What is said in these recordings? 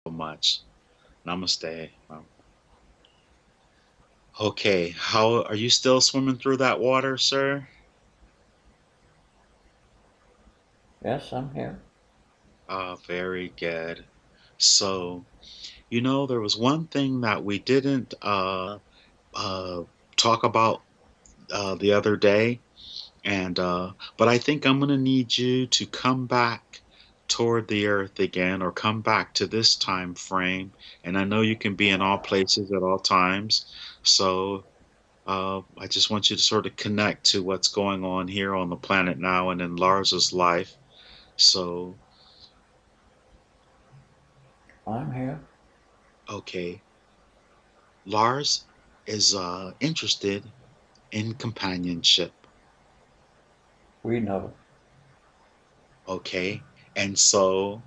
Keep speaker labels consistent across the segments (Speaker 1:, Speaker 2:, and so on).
Speaker 1: so much. Namaste. Okay, how are you still swimming through that water, sir?
Speaker 2: Yes, I'm here.
Speaker 1: Ah, very good. So, there was one thing that we didn't uh, talk about the other day, and but I think I'm gonna need you to come back toward the earth again, or come back to this time frame. And I know you can be in all places at all times, so I just want you to sort of connect to what's going on here on the planet now and in Lars's life. So,
Speaker 2: I'm here.
Speaker 1: okay, Lars is interested in companionship.
Speaker 2: We know.
Speaker 1: Okay, and so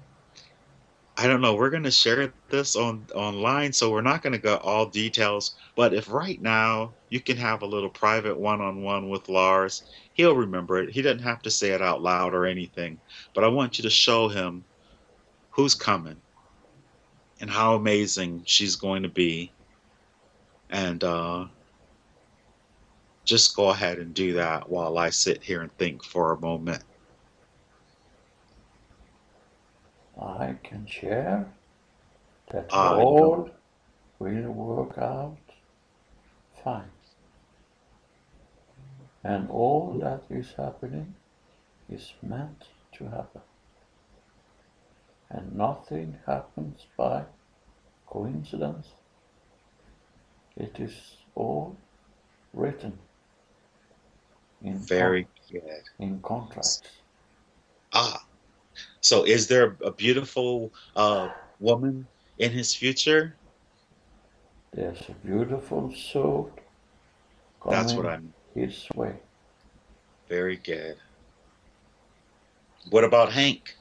Speaker 1: I don't know. We're going to share this on online, so we're not going to go all details. But if right now you can have a little private one-on-one with Lars, he'll remember it. He doesn't have to say it out loud or anything. But I want you to show him who's coming and how amazing she's going to be. And just go ahead and do that while I sit here and think for a moment.
Speaker 2: I can share that
Speaker 1: Ah,
Speaker 2: all will work out fine. And all that is happening is meant to happen. And nothing happens by coincidence. It is all written in,
Speaker 1: very good.
Speaker 2: in contracts.
Speaker 1: Ah, so is there a beautiful woman in his future?
Speaker 2: There's a beautiful soul
Speaker 1: That's what
Speaker 2: coming
Speaker 1: I'm.
Speaker 2: his way.
Speaker 1: Very good. What about Hank?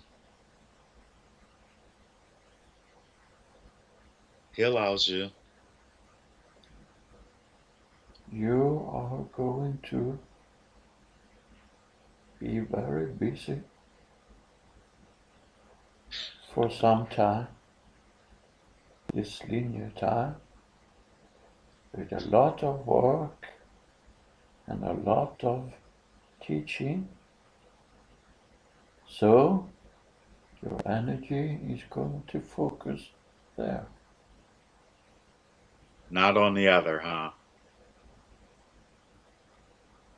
Speaker 1: He allows you.
Speaker 2: You are going to be very busy for some time, this linear time, with a lot of work and a lot of teaching. So your energy is going to focus there.
Speaker 1: Not on the other, huh?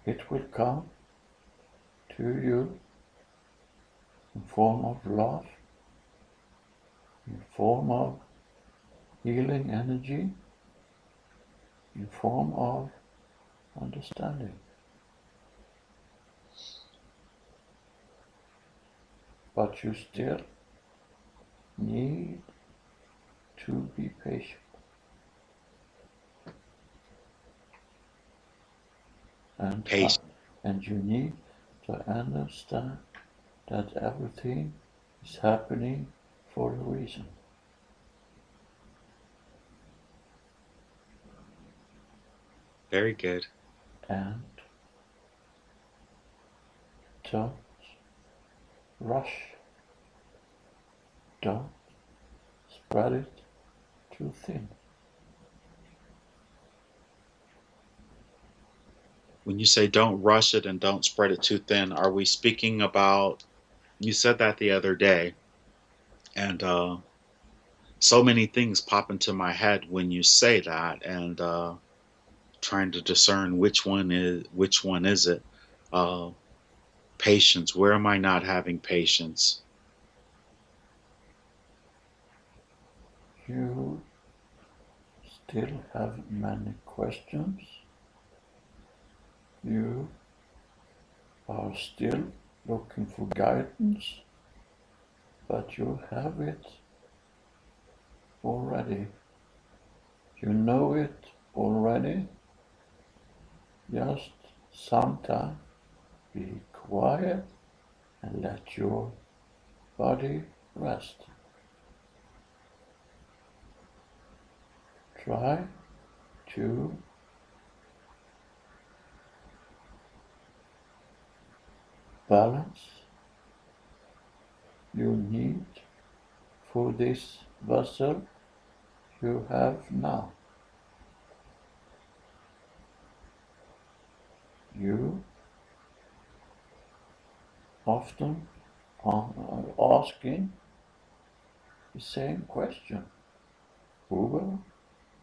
Speaker 2: It will come to you in form of love, in form of healing energy, in form of understanding. But you still need to be patient. And, uh,
Speaker 1: Patient.
Speaker 2: and you need to understand that everything is happening for a reason.
Speaker 1: Very good.
Speaker 2: And don't rush, don't spread it too thin.
Speaker 1: When you say don't rush it and don't spread it too thin, are we speaking about, you said that the other day, and so many things pop into my head when you say that, and trying to discern which one is it. Uh, Patience. Where am I not having patience?
Speaker 2: You still have many questions. You are still looking for guidance, but you have it already. You know it already. Just sometime be quiet and let your body rest. Try to balance your need for this vessel you have now. You often are asking the same question over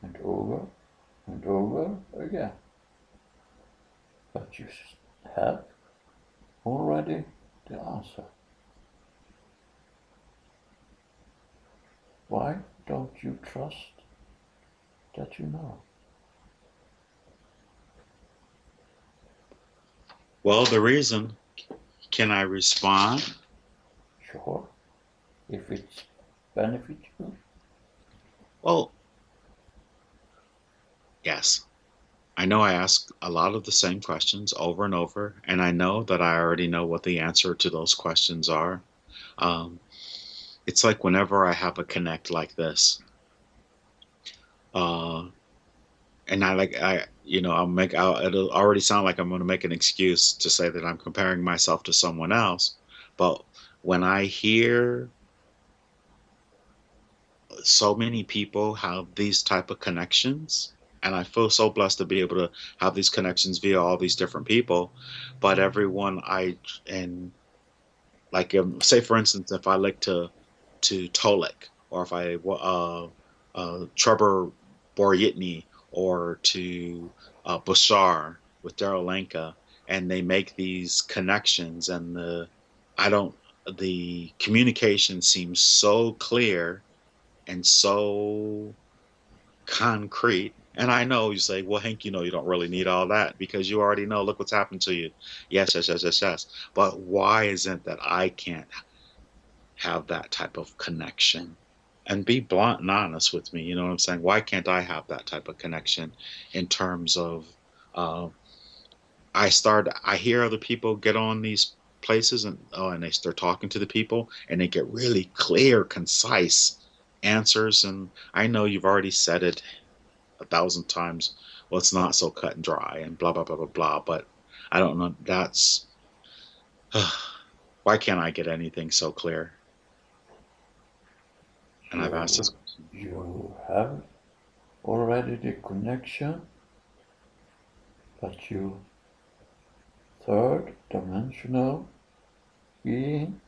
Speaker 2: and over and over again. But you have already the answer. Why don't you trust that you know?
Speaker 1: Well, the reason, can I respond?
Speaker 2: Sure, if it's benefits you.
Speaker 1: Well, yes. I know I ask a lot of the same questions over and over, and I know that I already know what the answer to those questions are. Um, it's like whenever I have a connect like this, uh, and it'll already sound like I'm going to make an excuse to say that I'm comparing myself to someone else. But when I hear so many people have these type of connections, and I feel so blessed to be able to have these connections via all these different people, but everyone I and like say for instance, if I like to Tolik, or if I Trevor Boryitny, or to Bashar with Daryl Lanka, and they make these connections, and I don't the communication seems so clear and so concrete. And I know you say, well, Hank, you don't really need all that because you already know, look what's happened to you. Yes, yes, yes, yes, yes. But why isn't that I can't have that type of connection? And be blunt and honest with me. You know what I'm saying? Why can't I have that type of connection in terms of, uh, I hear other people get on these places, and they start talking to the people, and they get really clear, concise answers. And I know you've already said it a thousand times. Well, it's not so cut and dry and blah blah blah blah blah. But I don't know. That's why can't I get anything so clear? And I've asked this
Speaker 2: You,
Speaker 1: question before.
Speaker 2: you have already the connection, but you third dimensional being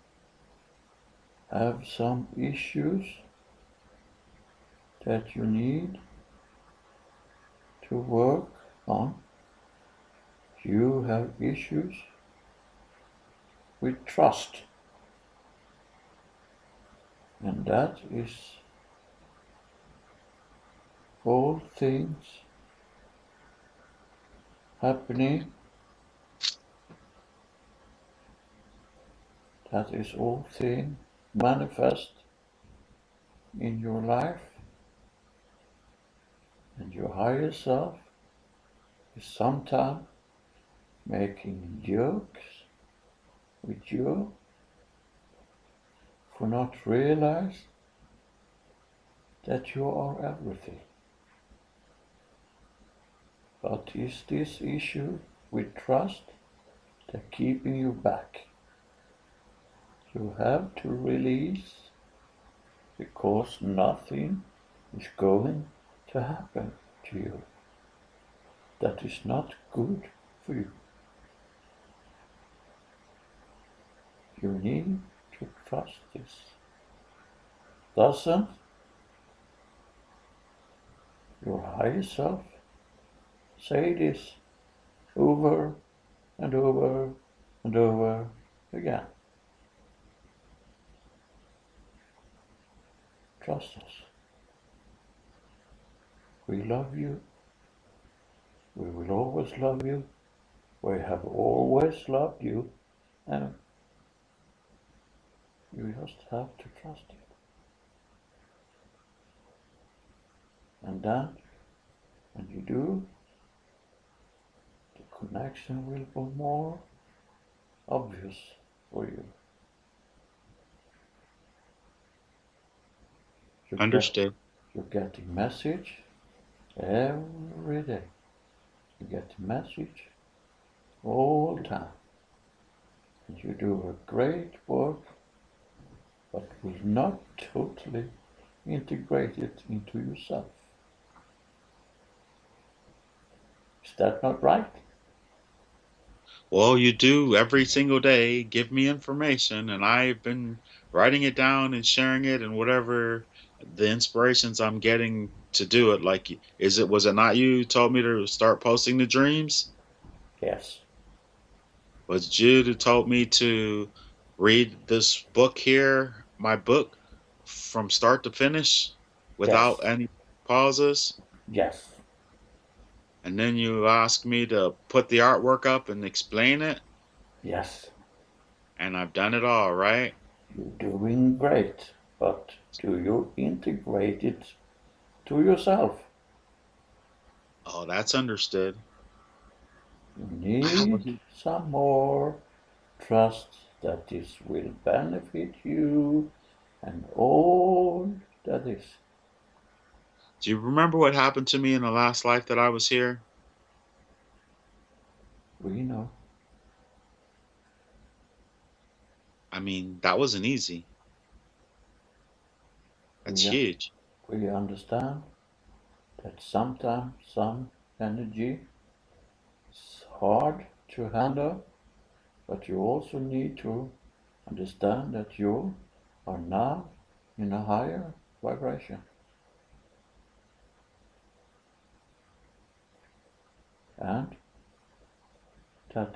Speaker 2: have some issues that you need to work on. You have issues with trust, and that is all things happening. That is all things manifest in your life, and your higher self is sometimes making jokes with you for not realize that you are everything. But is this issue with trust that keeping you back? You have to release because nothing is going to happen to you that is not good for you. You need to trust this. Doesn't your higher self say this over and over and over again? Trust us. We love you. We will always love you. We have always loved you, and you just have to trust it. And then, when you do, the connection will be more obvious for you. You get,
Speaker 1: Understood.
Speaker 2: you're getting message every day. You get message all the time. And you do a great work, but will not totally integrate it into yourself. Is that not right?
Speaker 1: Well, you do every single day give me information, and I've been writing it down and sharing it, and whatever the inspirations I'm getting to do it. Like, was it not you who told me to start posting the dreams?
Speaker 2: Yes.
Speaker 1: Was it you who told me to read this book here, my book, from start to finish without
Speaker 2: Yes.
Speaker 1: any pauses?
Speaker 2: Yes.
Speaker 1: And then you asked me to put the artwork up and explain it,
Speaker 2: Yes.
Speaker 1: and I've done it all, right?
Speaker 2: You're doing great. But do you integrate it to yourself?
Speaker 1: Oh, that's understood.
Speaker 2: You
Speaker 1: I
Speaker 2: need
Speaker 1: wasn't.
Speaker 2: some more trust that this will benefit you and all that is.
Speaker 1: Do you remember what happened to me in the last life that I was here?
Speaker 2: We know.
Speaker 1: I mean, that wasn't easy. That's
Speaker 2: We,
Speaker 1: huge.
Speaker 2: we understand that sometimes some energy is hard to handle, but you also need to understand that you are now in a higher vibration and that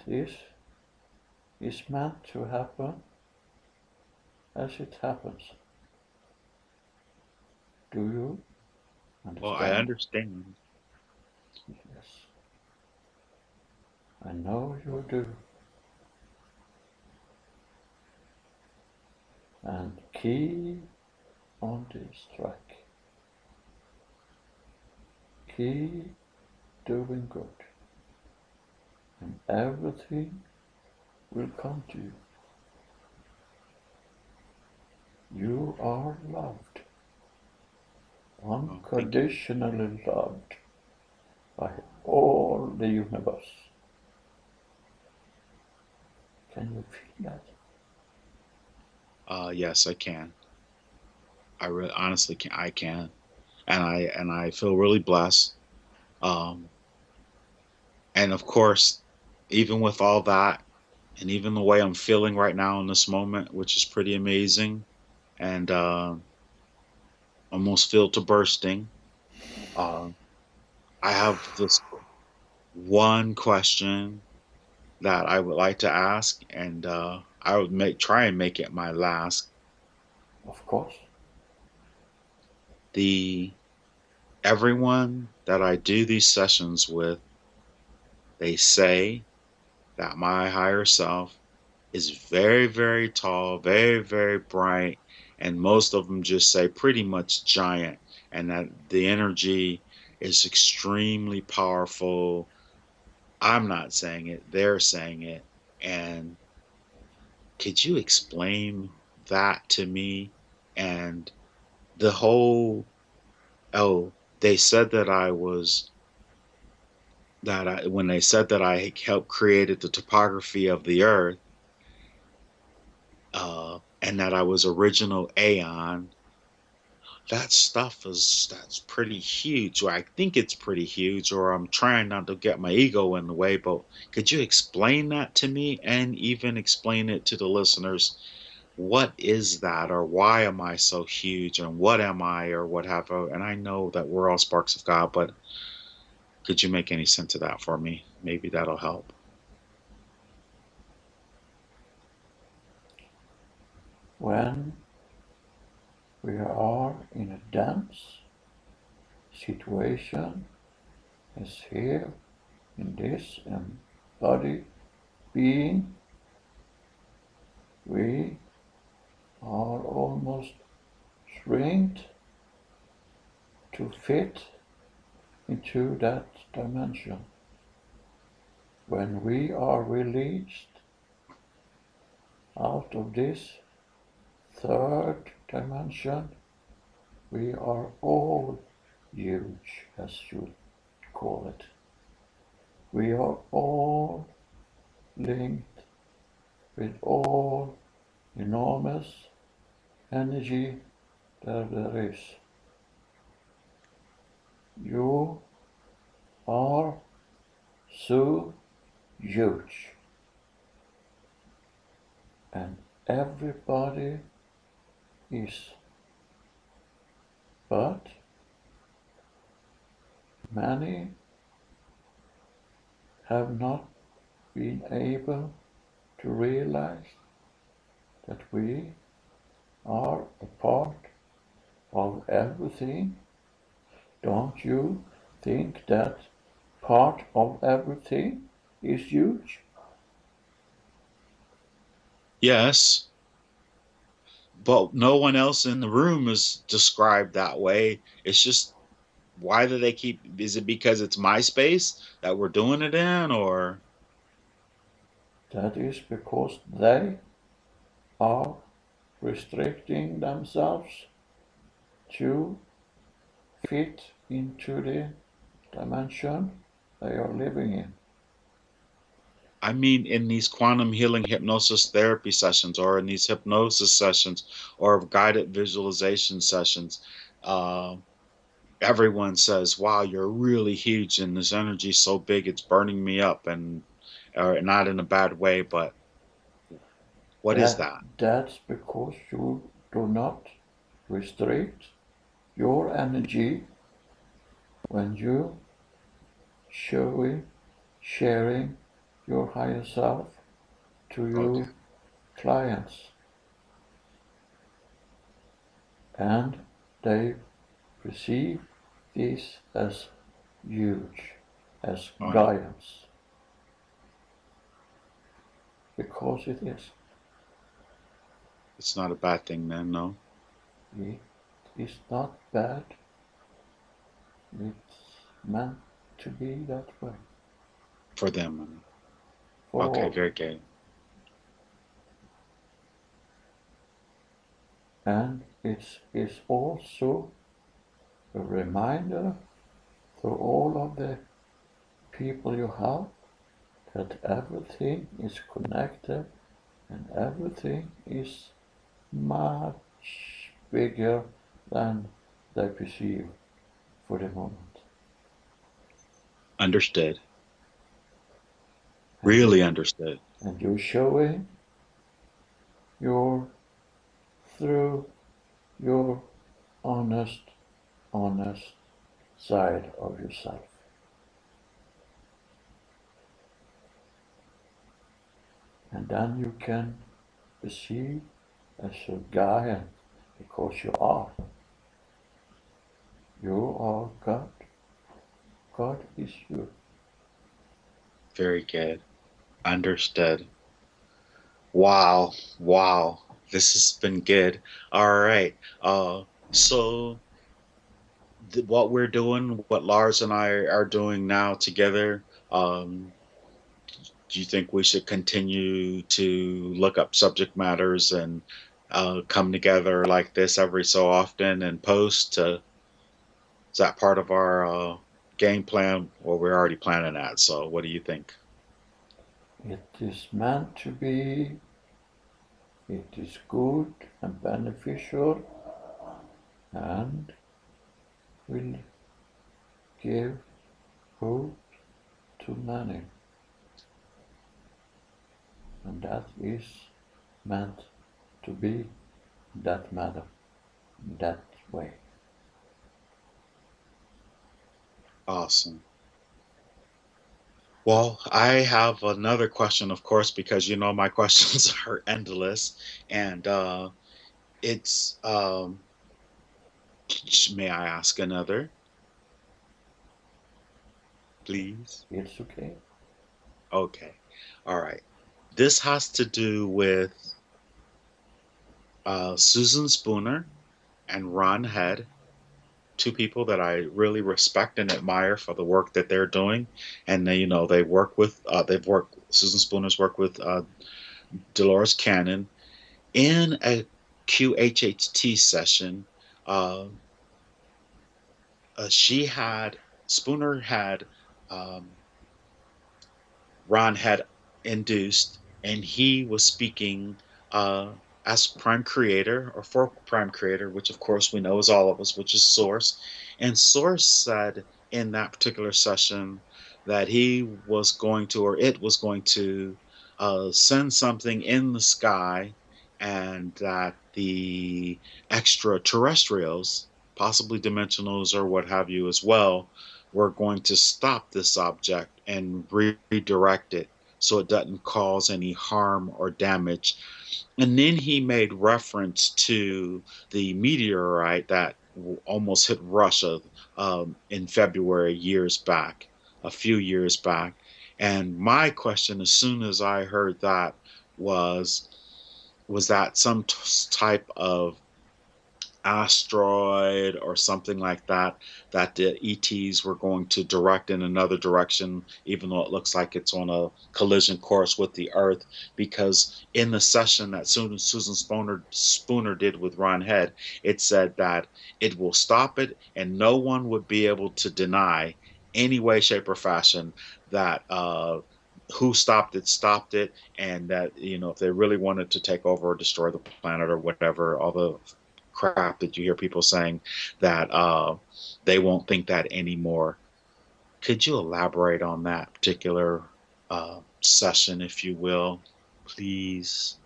Speaker 2: is meant to happen as it happens. Do you
Speaker 1: Well, I
Speaker 2: understand?
Speaker 1: understand.
Speaker 2: Yes, I know you do. And keep on this track. Keep doing good, and everything will come to you. You are loved,
Speaker 1: Oh, thank you.
Speaker 2: unconditionally loved by all the universe. Can you feel that?
Speaker 1: Yes, I can. Honestly can. I can, and I feel really blessed. Um, and of course, even with all that, and even the way I'm feeling right now in this moment, which is pretty amazing, and almost filled to bursting. Uh, I have this one question that I would like to ask, and I would make try and make it my last.
Speaker 2: Of course.
Speaker 1: The Everyone that I do these sessions with, they say that my higher self is very, very tall, very, very bright, and most of them just say pretty much giant, and that the energy is extremely powerful. I'm not saying it, they're saying it. And could you explain that to me? And the whole, oh, they said that when they said that I helped created the topography of the earth, and that I was original Aeon, that stuff that's pretty huge. Or I think it's pretty huge, or I'm trying not to get my ego in the way, but could you explain that to me and even explain it to the listeners? What is that, or why am I so huge, and what am I, or what have I? And I know that we're all sparks of God, but could you make any sense of that for me? Maybe that'll help.
Speaker 2: When we are in a dense situation, as here in this embodied being, we are almost shrinked to fit into that dimension. When we are released out of this third dimension, we are all huge, as you call it. We are all linked with all enormous energy there is. You are so huge, and everybody is. But many have not been able to realize that we are a part of everything. Don't you think that part of everything is huge?
Speaker 1: Yes, but no one else in the room is described that way. It's just, why do they keep, is it because it's my space that we're doing it in, or?
Speaker 2: That is because they are restricting themselves to fit into the dimension they are living in.
Speaker 1: I mean, in these quantum healing hypnosis therapy sessions, or in these hypnosis sessions, or guided visualization sessions, uh, everyone says, "Wow, you're really huge, and this energy is so big, it's burning me up," and or not in a bad way, but what is that?
Speaker 2: That's because you do not restrict your energy when you showing, sharing your higher self to
Speaker 1: Okay,
Speaker 2: your clients, and they perceive this as huge, as
Speaker 1: all right,
Speaker 2: guidance, because it is.
Speaker 1: it's not a bad thing then, no,
Speaker 2: It is not bad, it's meant to be that way
Speaker 1: for them. I mean.
Speaker 2: for
Speaker 1: Okay,
Speaker 2: all.
Speaker 1: very good.
Speaker 2: And it is also a reminder to all of the people you have that everything is connected and everything is much bigger than they perceive for the moment.
Speaker 1: Understood.
Speaker 2: And
Speaker 1: Really
Speaker 2: you
Speaker 1: understood.
Speaker 2: and you're showing your through your honest, honest side of yourself. And then you can perceive as a guy because you are. You are God. God is you.
Speaker 1: Very good. Understood. Wow, wow. This has been good. All right. So what we're doing, what Lars and I are doing now together, do you think we should continue to look up subject matters and come together like this every so often and post to, is that part of our game plan? Well, we're already planning that. So what do you think?
Speaker 2: It is meant to be. It is good and beneficial and will give hope to many. And that is meant to be that matter, that way.
Speaker 1: Awesome. Well, I have another question, of course, because you know my questions are endless, and it's may I ask another, please?
Speaker 2: It's okay.
Speaker 1: Okay, all right. This has to do with Susan Spooner and Ron Head, two people that I really respect and admire for the work that they're doing, and they, you know, they work with they've worked. Susan Spooner's worked with Dolores Cannon in a QHHT session. Uh, she had Spooner had um, Ron had induced, and he was speaking uh, as prime creator or for prime creator, which of course we know is all of us, which is Source. And Source said in that particular session that he was going to, or it was going to, send something in the sky, and that the extraterrestrials, possibly dimensionals or what have you as well, were going to stop this object and redirect it so it doesn't cause any harm or damage. And then he made reference to the meteorite that almost hit Russia in February years back, a few years back. And my question, as soon as I heard that, was was that some type of asteroid or something like that that the ETs were going to direct in another direction, even though it looks like it's on a collision course with the Earth. Because in the session that Susan Spooner did with Ron Head, it said that it will stop it, and no one would be able to deny any way, shape, or fashion that who stopped it, and that if they really wanted to take over or destroy the planet or whatever, all the crap that you hear people saying, that they won't think that anymore. Could you elaborate on that particular session, if you will, please?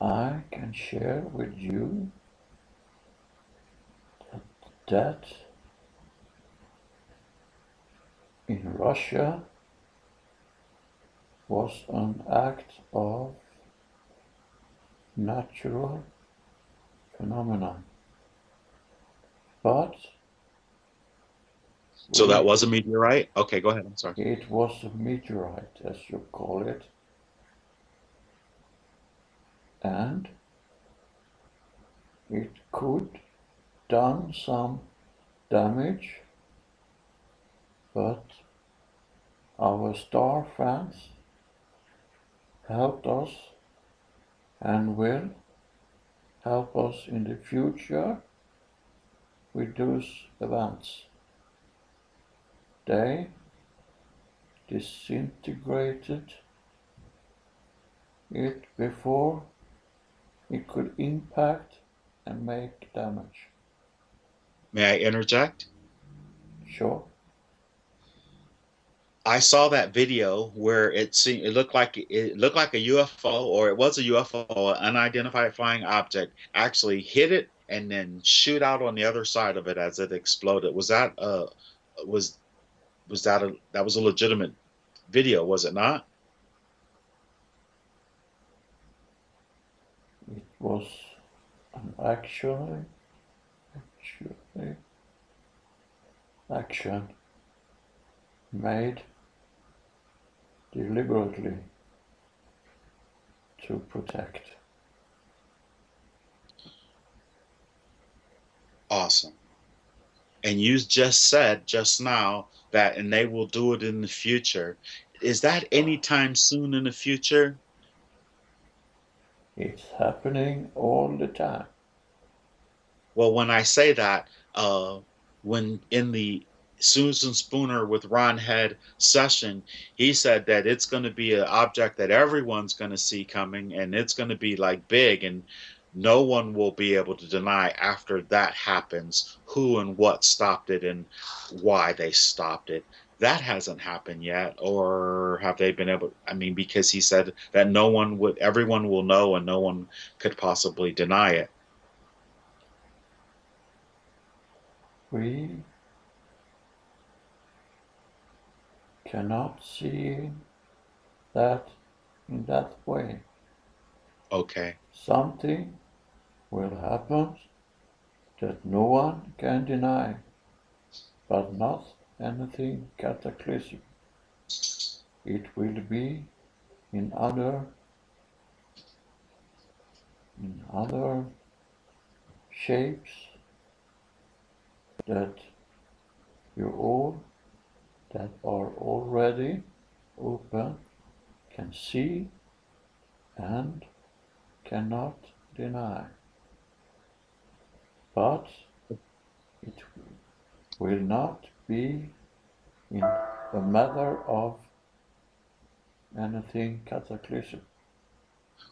Speaker 2: I can share with you that in Russia was an act of natural phenomenon. But
Speaker 1: So that
Speaker 2: we,
Speaker 1: was a meteorite? Okay, go ahead. I'm sorry.
Speaker 2: it was a meteorite, as you call it, and it could done some damage, but our star fans helped us and will help us in the future with those events. They disintegrated it before it could impact and make damage.
Speaker 1: May I interject?
Speaker 2: Sure,
Speaker 1: I saw that video where it looked like a UFO, or it was a UFO, an unidentified flying object, actually hit it and then shoot out on the other side of it as it exploded. Was that was a legitimate video, was it not?
Speaker 2: it was an actually action made deliberately to protect.
Speaker 1: Awesome. And you just said just now that, and they will do it in the future. Is that anytime soon in the future?
Speaker 2: It's happening all the time.
Speaker 1: Well, when I say that, when in the Susan Spooner with Ron Head session, he said that it's going to be an object that everyone's going to see coming, and it's going to be like big, and no one will be able to deny after that happens who and what stopped it and why they stopped it. That hasn't happened yet, or have they been able? I mean, because he said that everyone will know, and no one could possibly deny it.
Speaker 2: We cannot see that in that way.
Speaker 1: Okay.
Speaker 2: Something will happen that no one can deny, but not anything cataclysmic. It will be in other shapes that you all that are already open can see and cannot deny. But it will not be in a matter of anything cataclysmic.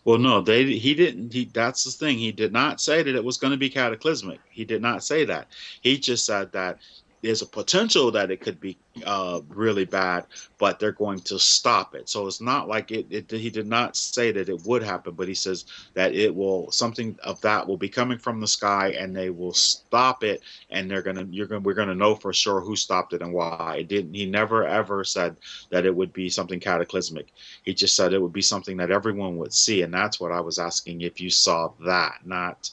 Speaker 1: Well, no, he didn't. That's the thing. He did not say that it was going to be cataclysmic. He did not say that. He just said that there's a potential that it could be really bad, but they're going to stop it. So it's not like he did not say that it would happen, but he says that it will, something of that will be coming from the sky, and they will stop it, and we're gonna know for sure who stopped it and why. It didn't. He never ever said that it would be something cataclysmic. He just said it would be something that everyone would see, and that's what I was asking if you saw that, not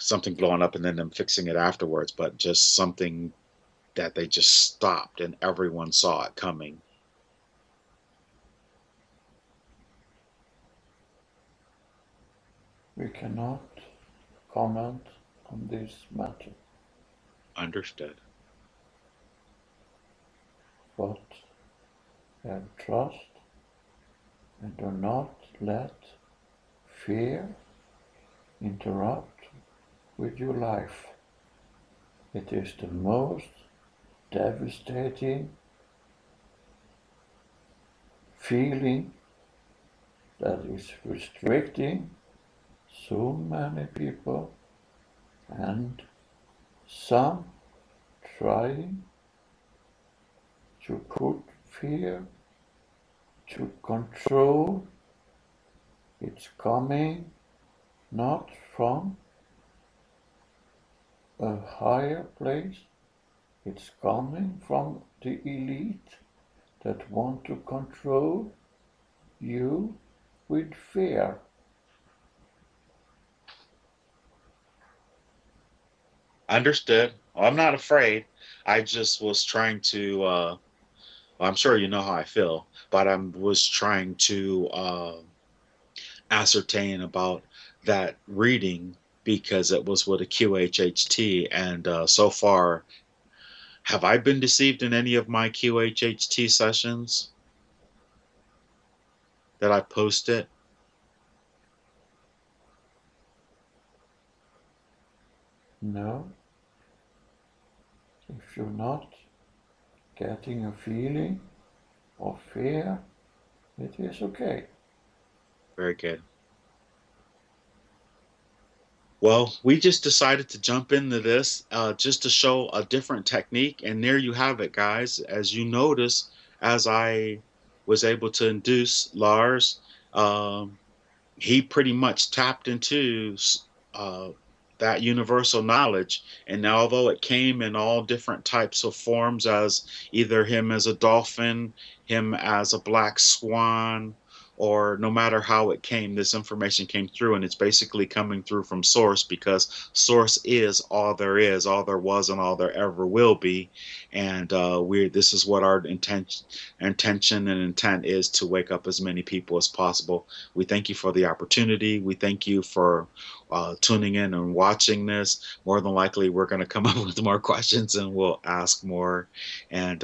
Speaker 1: something blowing up and then them fixing it afterwards, but just something that they just stopped and everyone saw it coming.
Speaker 2: We cannot comment on this matter,
Speaker 1: Understood.
Speaker 2: but have trust and do not let fear interrupt with your life. It is the most devastating feeling that is restricting so many people and some trying to put fear to control. It's coming not from a higher place, it's coming from the elite that want to control you with fear.
Speaker 1: Understood. Well, I'm not afraid. I just was trying to well, I'm sure you know how I feel, but I was trying to ascertain about that reading because it was with a QHHT, and so far, have I been deceived in any of my QHHT sessions that I posted?
Speaker 2: No, if you're not getting a feeling of fear, it is okay.
Speaker 1: Very good. Well, we just decided to jump into this just to show a different technique. And there you have it, guys. As you notice, as I was able to induce Lars, um, he pretty much tapped into uh, that universal knowledge. And although it came in all different types of forms, as either him as a dolphin, him as a black swan, or no matter how it came, this information came through, and it's basically coming through from source because source is all there is, all there was, and all there ever will be. And we this is what our intention and intent is, to wake up as many people as possible. We thank you for the opportunity. We thank you for tuning in and watching this. More than likely, we're going to come up with more questions and we'll ask more. And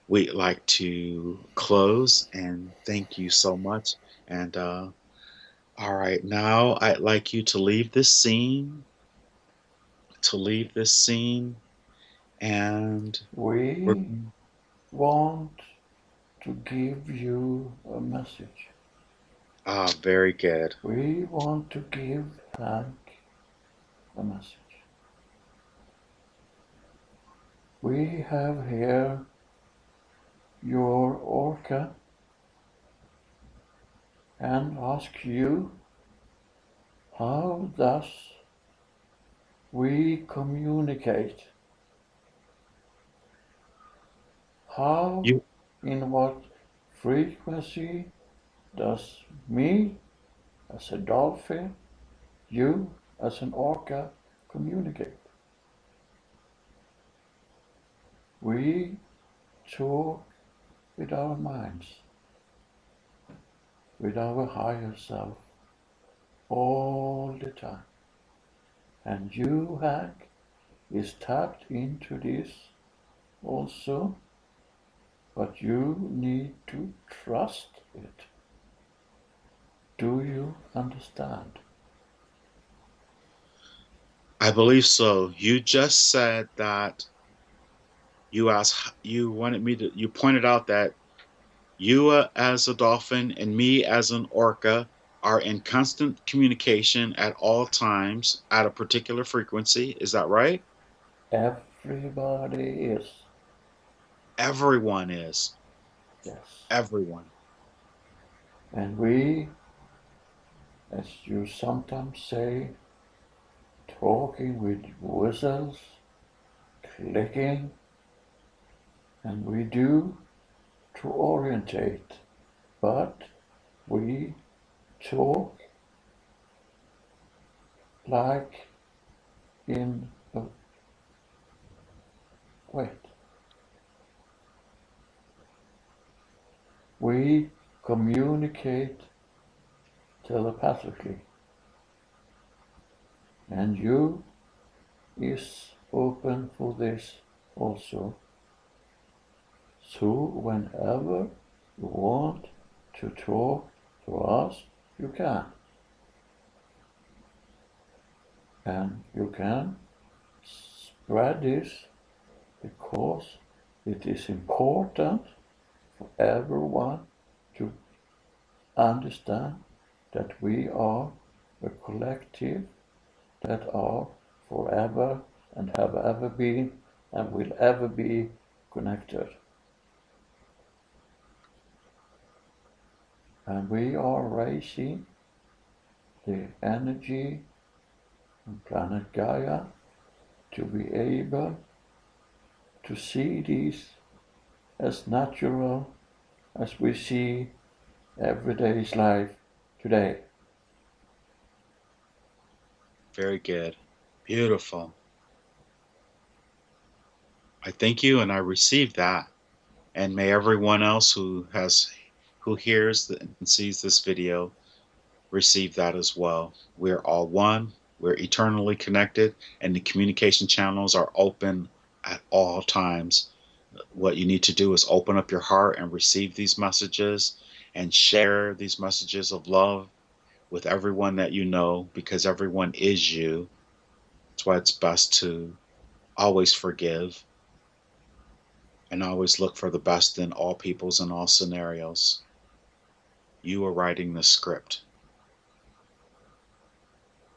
Speaker 1: we'd like to close and thank you so much. And all right, now I'd like you to leave this scene, and we're
Speaker 2: We want to give you a message.
Speaker 1: very good.
Speaker 2: We want to give Hank a message. We have here your orca and ask you, how does we communicate? How,
Speaker 1: You
Speaker 2: in what frequency does me as a dolphin, you as an orca communicate? We talk with our minds, with our higher self all the time. And you, Hank, is tapped into this also, but you need to trust it. Do you understand?
Speaker 1: I believe so. You just said that you asked, you wanted me to, you pointed out that You as a dolphin and me as an orca are in constant communication at all times at a particular frequency. Is that right?
Speaker 2: Everybody is.
Speaker 1: Everyone is.
Speaker 2: Yes.
Speaker 1: Everyone.
Speaker 2: And we, as you sometimes say, talking with whistles, clicking, and we do to orientate, but we talk like in a wait. We communicate telepathically, and you is open for this also. So whenever you want to talk to us, you can. And you can spread this because it is important for everyone to understand that we are a collective that are forever and have ever been and will ever be connected. And we are raising the energy on planet Gaia to be able to see these as natural as we see everyday's life today.
Speaker 1: Very good. Beautiful. I thank you and I receive that. And may everyone else who hears and sees this video receive that as well. We're all one. We're eternally connected, and the communication channels are open at all times. What you need to do is open up your heart and receive these messages and share these messages of love with everyone that you know because everyone is you. That's why it's best to always forgive and always look for the best in all peoples and all scenarios. You are writing the script.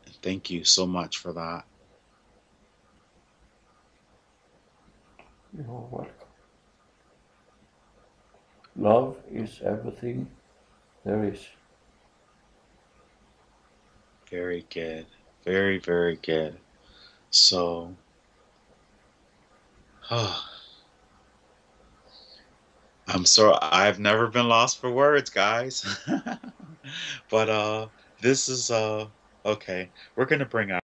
Speaker 1: And thank you so much for that.
Speaker 2: You're welcome. Love is everything there is.
Speaker 1: Very good. Very, very good. So, I'm sorry, I've never been lost for words, guys. But this is okay. We're gonna bring out